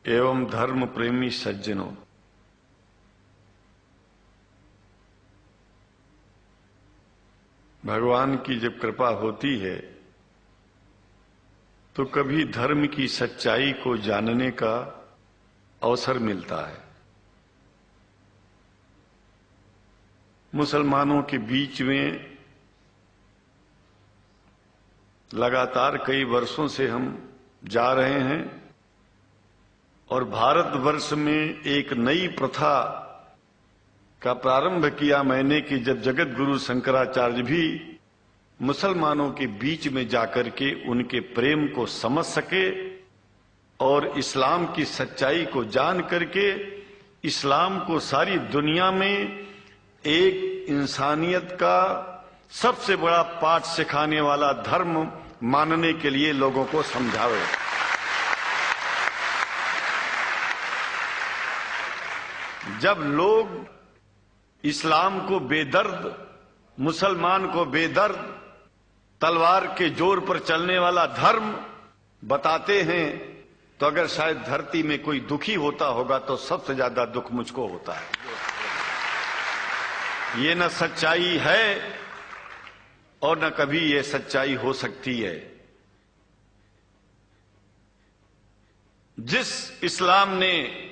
एवं धर्म प्रेमी सज्जनों, भगवान की जब कृपा होती है तो कभी धर्म की सच्चाई को जानने का अवसर मिलता है। मुसलमानों के बीच में लगातार कई वर्षों से हम जा रहे हैं और भारतवर्ष में एक नई प्रथा का प्रारंभ किया मैंने कि जब जगत गुरु शंकराचार्य भी मुसलमानों के बीच में जाकर के उनके प्रेम को समझ सके और इस्लाम की सच्चाई को जान करके इस्लाम को सारी दुनिया में एक इंसानियत का सबसे बड़ा पाठ सिखाने वाला धर्म मानने के लिए लोगों को समझावे। जब लोग इस्लाम को बेदर्द, मुसलमान को बेदर्द, तलवार के जोर पर चलने वाला धर्म बताते हैं तो अगर शायद धरती में कोई दुखी होता होगा तो सबसे ज्यादा दुख मुझको होता है। ये न सच्चाई है और न कभी ये सच्चाई हो सकती है। जिस इस्लाम ने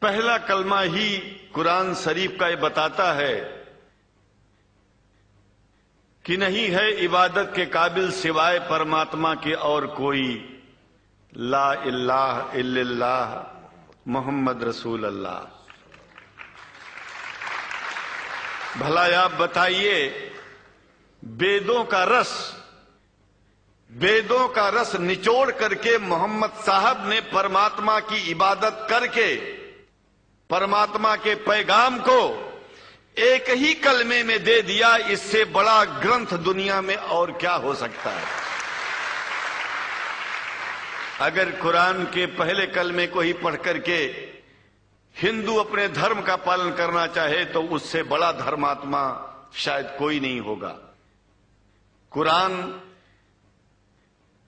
पहला कलमा ही कुरान शरीफ का ये बताता है कि नहीं है इबादत के काबिल सिवाय परमात्मा के और कोई, ला इलाहा इल्लल्लाह मोहम्मद रसूल अल्लाह। भला आप बताइए, वेदों का रस निचोड़ करके मोहम्मद साहब ने परमात्मा की इबादत करके परमात्मा के पैगाम को एक ही कलमे में दे दिया। इससे बड़ा ग्रंथ दुनिया में और क्या हो सकता है। अगर कुरान के पहले कलमे को ही पढ़ करके हिंदू अपने धर्म का पालन करना चाहे तो उससे बड़ा धर्मात्मा शायद कोई नहीं होगा। कुरान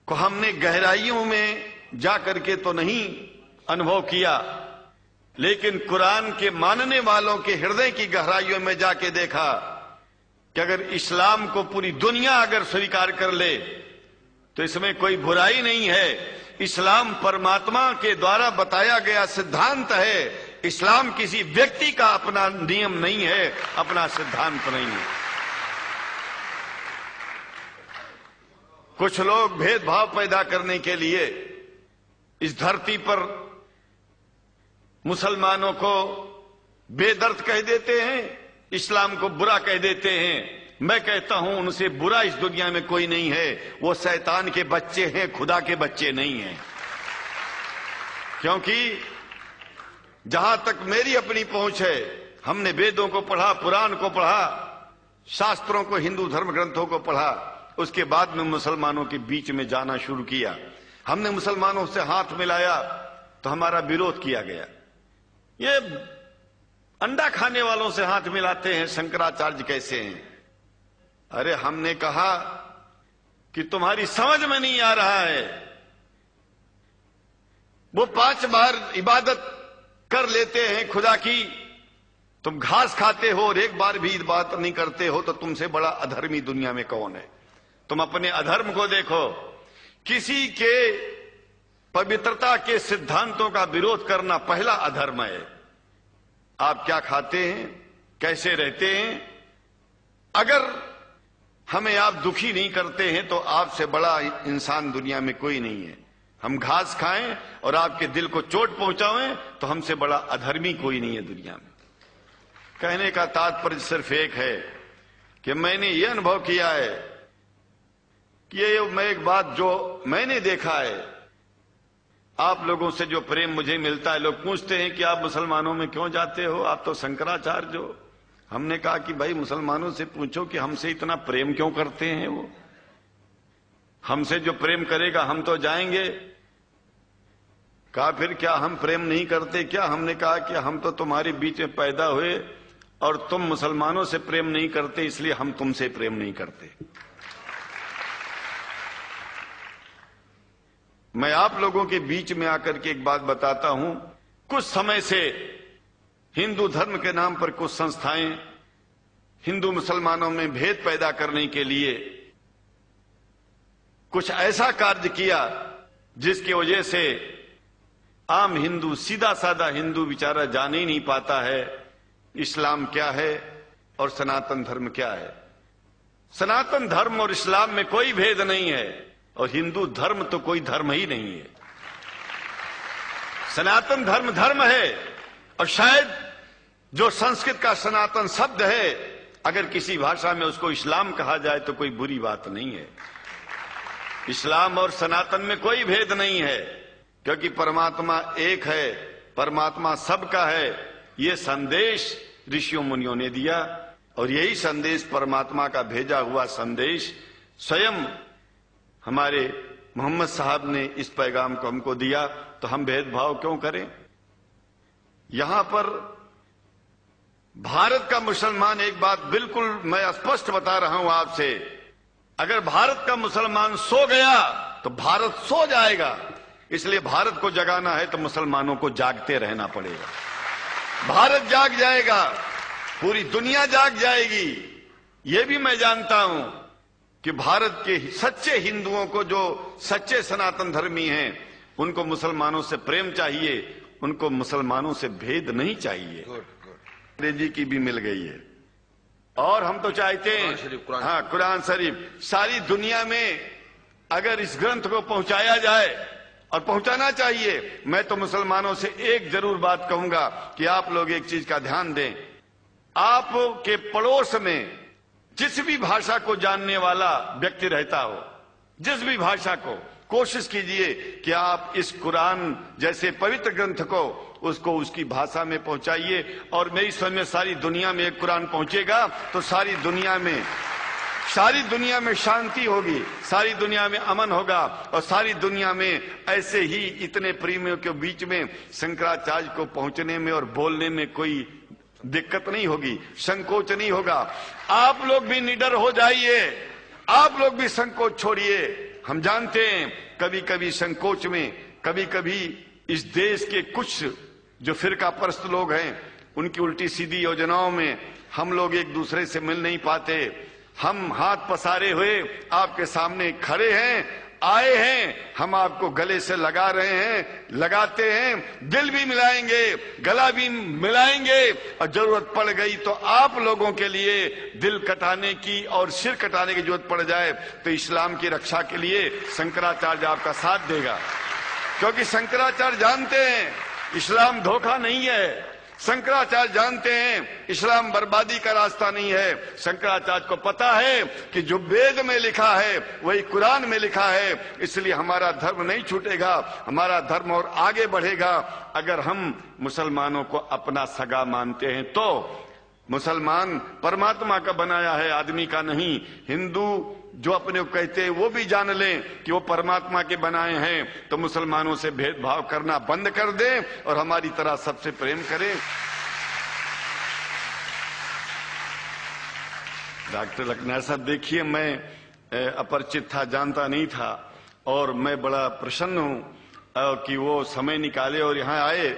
को हमने गहराइयों में जाकर के तो नहीं अनुभव किया, लेकिन कुरान के मानने वालों के हृदय की गहराइयों में जाके देखा कि अगर इस्लाम को पूरी दुनिया अगर स्वीकार कर ले तो इसमें कोई बुराई नहीं है। इस्लाम परमात्मा के द्वारा बताया गया सिद्धांत है। इस्लाम किसी व्यक्ति का अपना नियम नहीं है, अपना सिद्धांत नहीं है। कुछ लोग भेदभाव पैदा करने के लिए इस धरती पर मुसलमानों को बेदर्द कह देते हैं, इस्लाम को बुरा कह देते हैं। मैं कहता हूं उनसे बुरा इस दुनिया में कोई नहीं है। वो शैतान के बच्चे हैं, खुदा के बच्चे नहीं हैं। क्योंकि जहां तक मेरी अपनी पहुंच है, हमने वेदों को पढ़ा, पुराण को पढ़ा, शास्त्रों को, हिंदू धर्म ग्रंथों को पढ़ा। उसके बाद में मुसलमानों के बीच में जाना शुरू किया। हमने मुसलमानों से हाथ मिलाया तो हमारा विरोध किया गया। ये अंडा खाने वालों से हाथ मिलाते हैं, शंकराचार्य कैसे हैं? अरे हमने कहा कि तुम्हारी समझ में नहीं आ रहा है। वो 5 बार इबादत कर लेते हैं खुदा की, तुम घास खाते हो और एक बार भी इबादत नहीं करते हो, तो तुमसे बड़ा अधर्मी दुनिया में कौन है? तुम अपने अधर्म को देखो। किसी के पवित्रता के सिद्धांतों का विरोध करना पहला अधर्म है। आप क्या खाते हैं, कैसे रहते हैं, अगर हमें आप दुखी नहीं करते हैं तो आपसे बड़ा इंसान दुनिया में कोई नहीं है। हम घास खाएं और आपके दिल को चोट पहुंचाएं तो हमसे बड़ा अधर्मी कोई नहीं है दुनिया में। कहने का तात्पर्य सिर्फ एक है कि मैंने ये अनुभव किया है कि ये मैं एक बात जो मैंने देखा है, आप लोगों से जो प्रेम मुझे मिलता है, लोग पूछते हैं कि आप मुसलमानों में क्यों जाते हो, आप तो शंकराचार्य हो। हमने कहा कि भाई मुसलमानों से पूछो कि हमसे इतना प्रेम क्यों करते हैं। वो हमसे जो प्रेम करेगा हम तो जाएंगे। कहा फिर क्या हम प्रेम नहीं करते क्या? हमने कहा कि हम तो तुम्हारे बीच में पैदा हुए और तुम मुसलमानों से प्रेम नहीं करते, इसलिए हम तुमसे प्रेम नहीं करते। मैं आप लोगों के बीच में आकर के एक बात बताता हूं। कुछ समय से हिंदू धर्म के नाम पर कुछ संस्थाएं हिंदू मुसलमानों में भेद पैदा करने के लिए कुछ ऐसा कार्य किया जिसकी वजह से आम हिंदू, सीधा साधा हिंदू बेचारा जान ही नहीं पाता है इस्लाम क्या है और सनातन धर्म क्या है। सनातन धर्म और इस्लाम में कोई भेद नहीं है और हिंदू धर्म तो कोई धर्म ही नहीं है। सनातन धर्म धर्म है और शायद जो संस्कृत का सनातन शब्द है, अगर किसी भाषा में उसको इस्लाम कहा जाए तो कोई बुरी बात नहीं है। इस्लाम और सनातन में कोई भेद नहीं है, क्योंकि परमात्मा एक है, परमात्मा सबका है। ये संदेश ऋषियों मुनियों ने दिया और यही संदेश परमात्मा का भेजा हुआ संदेश स्वयं हमारे मोहम्मद साहब ने इस पैगाम को हमको दिया। तो हम भेदभाव क्यों करें? यहां पर भारत का मुसलमान, एक बात बिल्कुल मैं स्पष्ट बता रहा हूं आपसे, अगर भारत का मुसलमान सो गया तो भारत सो जाएगा। इसलिए भारत को जगाना है तो मुसलमानों को जागते रहना पड़ेगा। भारत जाग जाएगा, पूरी दुनिया जाग जाएगी। यह भी मैं जानता हूं कि भारत के सच्चे हिंदुओं को, जो सच्चे सनातन धर्मी हैं, उनको मुसलमानों से प्रेम चाहिए, उनको मुसलमानों से भेद नहीं चाहिए। अंग्रेजी की भी मिल गई है और हम तो चाहते हैं हाँ, कुरान शरीफ सारी दुनिया में अगर इस ग्रंथ को पहुंचाया जाए, और पहुंचाना चाहिए। मैं तो मुसलमानों से एक जरूर बात कहूंगा कि आप लोग एक चीज का ध्यान दें। आपके पड़ोस में जिस भी भाषा को जानने वाला व्यक्ति रहता हो, जिस भी भाषा को, कोशिश कीजिए कि आप इस कुरान जैसे पवित्र ग्रंथ को उसको उसकी भाषा में पहुंचाइए। और मेरी समझ में सारी दुनिया में एक कुरान पहुंचेगा तो सारी दुनिया में शांति होगी, सारी दुनिया में अमन होगा और सारी दुनिया में ऐसे ही इतने प्रेमियों के बीच में शंकराचार्य को पहुंचने में और बोलने में कोई दिक्कत नहीं होगी, संकोच नहीं होगा। आप लोग भी निडर हो जाइए, आप लोग भी संकोच छोड़िए। हम जानते हैं कभी कभी संकोच में, कभी कभी इस देश के कुछ जो फिरका परस्त लोग हैं, उनकी उल्टी सीधी योजनाओं में हम लोग एक दूसरे से मिल नहीं पाते। हम हाथ पसारे हुए आपके सामने खड़े हैं, आए हैं, हम आपको गले से लगा रहे हैं, लगाते हैं, दिल भी मिलाएंगे, गला भी मिलाएंगे और जरूरत पड़ गई तो आप लोगों के लिए दिल कटाने की और सिर कटाने की जरूरत पड़ जाए तो इस्लाम की रक्षा के लिए शंकराचार्य आपका साथ देगा। क्योंकि शंकराचार्य जानते हैं इस्लाम धोखा नहीं है, शंकराचार्य जानते हैं इस्लाम बर्बादी का रास्ता नहीं है। शंकराचार्य को पता है कि जो वेद में लिखा है वही कुरान में लिखा है, इसलिए हमारा धर्म नहीं छूटेगा, हमारा धर्म और आगे बढ़ेगा। अगर हम मुसलमानों को अपना सगा मानते हैं तो मुसलमान परमात्मा का बनाया है, आदमी का नहीं। हिंदू जो अपने को कहते हैं वो भी जान लें कि वो परमात्मा के बनाए हैं, तो मुसलमानों से भेदभाव करना बंद कर दें और हमारी तरह सबसे प्रेम करें। डॉक्टर लखना साहब, देखिए मैं अपरिचित था, जानता नहीं था और मैं बड़ा प्रसन्न हूं कि वो समय निकाले और यहाँ आए।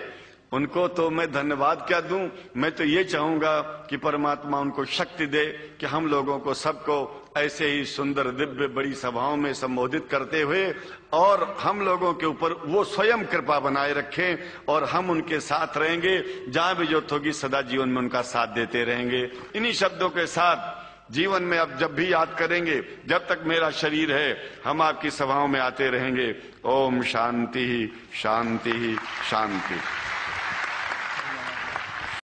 उनको तो मैं धन्यवाद क्या दूं, मैं तो ये चाहूंगा कि परमात्मा उनको शक्ति दे कि हम लोगों को सबको ऐसे ही सुंदर दिव्य बड़ी सभाओं में संबोधित करते हुए और हम लोगों के ऊपर वो स्वयं कृपा बनाए रखें और हम उनके साथ रहेंगे, जहां भी जरूरत होगी सदा जीवन में उनका साथ देते रहेंगे। इन्हीं शब्दों के साथ जीवन में अब जब भी याद करेंगे, जब तक मेरा शरीर है, हम आपकी सभाओं में आते रहेंगे। ओम शांति शांति शांति।